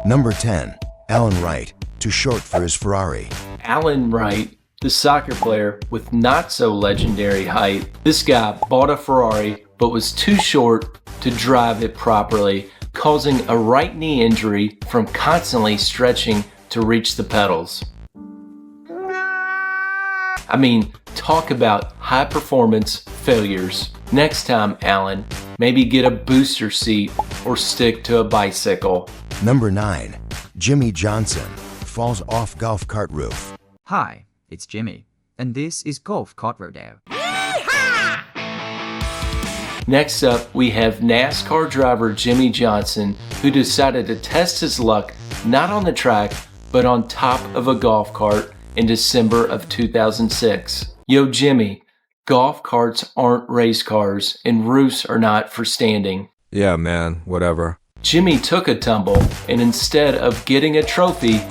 Number 10. Alan Wright, too short for his Ferrari. Alan Wright, the soccer player with not so legendary height. This guy bought a Ferrari but was too short to drive it properly, causing a right knee injury from constantly stretching to reach the pedals. I mean, talk about high performance failures. Next time, Alan, maybe get a booster seat or stick to a bicycle. Number 9. Jimmy Johnson, falls off golf cart roof. Hi, it's Jimmy, and this is Golf Cart Rodeo. Next up, we have NASCAR driver Jimmy Johnson, who decided to test his luck not on the track, but on top of a golf cart in December of 2006. Yo, Jimmy, golf carts aren't race cars, and roofs are not for standing. Yeah, man, whatever. Jimmy took a tumble, and instead of getting a trophy,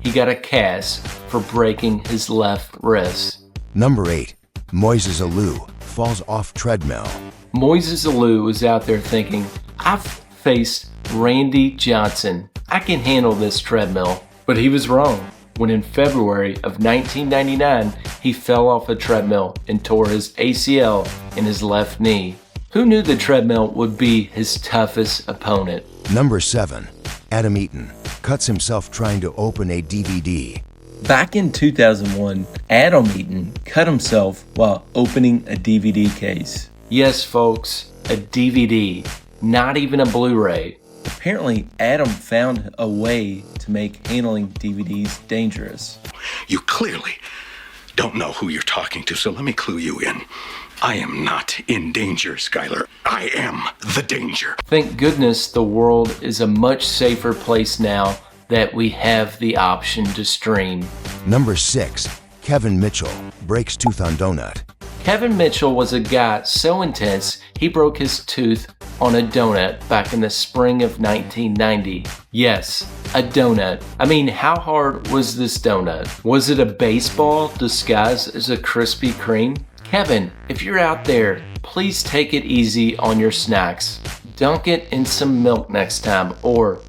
he got a cast for breaking his left wrist. Number 8. Moises Alou, falls off treadmill. Moises Alou was out there thinking, I've faced Randy Johnson. I can handle this treadmill. But he was wrong when in February of 1999, he fell off a treadmill and tore his ACL in his left knee. Who knew the treadmill would be his toughest opponent? Number 7. Adam Eaton, cuts himself trying to open a DVD. Back in 2001, Adam Eaton cut himself while opening a DVD case. Yes, folks, a DVD, not even a Blu-ray. Apparently, Adam found a way to make handling DVDs dangerous. You clearly don't know who you're talking to, so let me clue you in. I am not in danger, Skylar. I am the danger. Thank goodness the world is a much safer place now that we have the option to stream. Number 6. Kevin Mitchell, breaks tooth on donut. Kevin Mitchell was a guy so intense he broke his tooth on a donut back in the spring of 1990. Yes, a donut. I mean, how hard was this donut? Was it a baseball disguised as a Krispy Kreme? Kevin, if you're out there, please take it easy on your snacks. Dunk it in some milk next time, or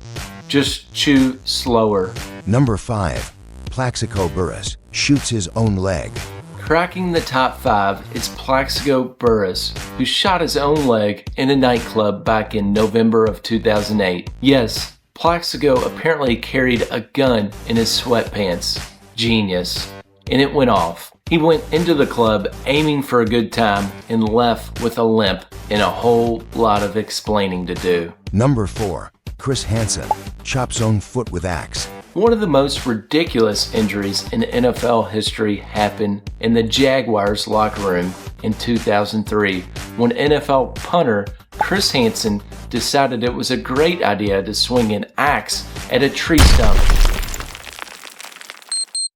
just chew slower. Number 5. Plaxico Burress, shoots his own leg. Cracking the top 5 is Plaxico Burress, who shot his own leg in a nightclub back in November of 2008. Yes, Plaxico apparently carried a gun in his sweatpants. Genius. And it went off. He went into the club aiming for a good time and left with a limp and a whole lot of explaining to do. Number 4. Chris Hansen, chops own foot with axe. One of the most ridiculous injuries in NFL history happened in the Jaguars locker room in 2003 when NFL punter Chris Hansen decided it was a great idea to swing an axe at a tree stump.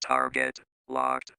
Target locked.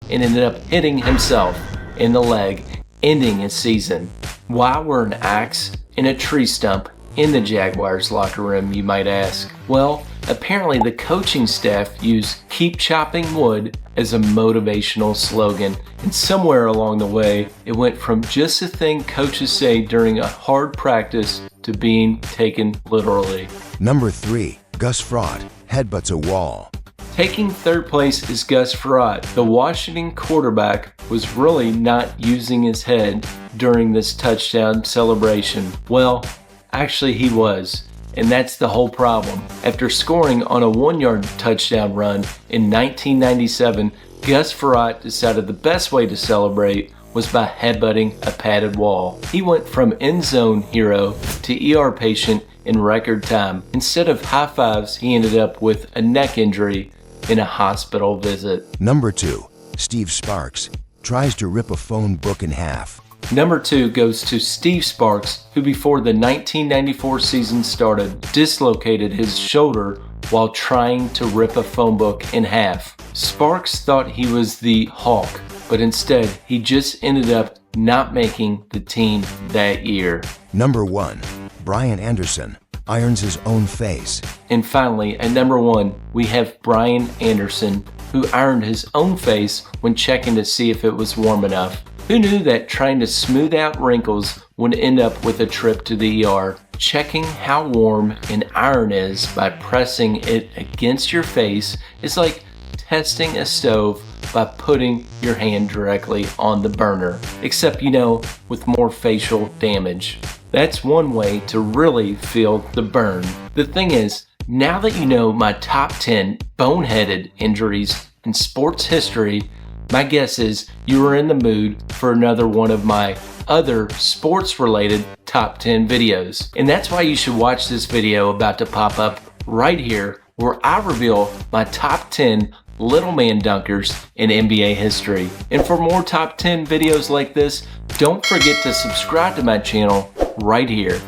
And ended up hitting himself in the leg, ending his season. Why were an axe and a tree stump in the Jaguars locker room, you might ask? Well, apparently the coaching staff used "keep chopping wood" as a motivational slogan, and somewhere along the way, it went from just a thing coaches say during a hard practice to being taken literally. Number 3. Gus Frerotte, headbutts a wall. Taking third place is Gus Frerotte. The Washington quarterback was really not using his head during this touchdown celebration. Well, actually he was, and that's the whole problem. After scoring on a 1-yard touchdown run in 1997, Gus Frerotte decided the best way to celebrate was by headbutting a padded wall. He went from end zone hero to ER patient in record time. Instead of high fives, he ended up with a neck injury in a hospital visit. Number 2. Steve Sparks, tries to rip a phone book in half. Number 2 goes to Steve Sparks, who before the 1994 season started, dislocated his shoulder while trying to rip a phone book in half. Sparks thought he was the Hulk, but instead he just ended up not making the team that year. Number 1. Brian Anderson, irons his own face. And finally, at number 1, we have Brian Anderson, who ironed his own face when checking to see if it was warm enough. Who knew that trying to smooth out wrinkles would end up with a trip to the ER? Checking how warm an iron is by pressing it against your face is like testing a stove by putting your hand directly on the burner, except with more facial damage. That's one way to really feel the burn. The thing is, now that you know my top 10 boneheaded injuries in sports history, my guess is you are in the mood for another one of my other sports-related top 10 videos. And that's why you should watch this video about to pop up right here, where I reveal my top 10 little man dunkers in NBA history. And for more top 10 videos like this, don't forget to subscribe to my channel right here.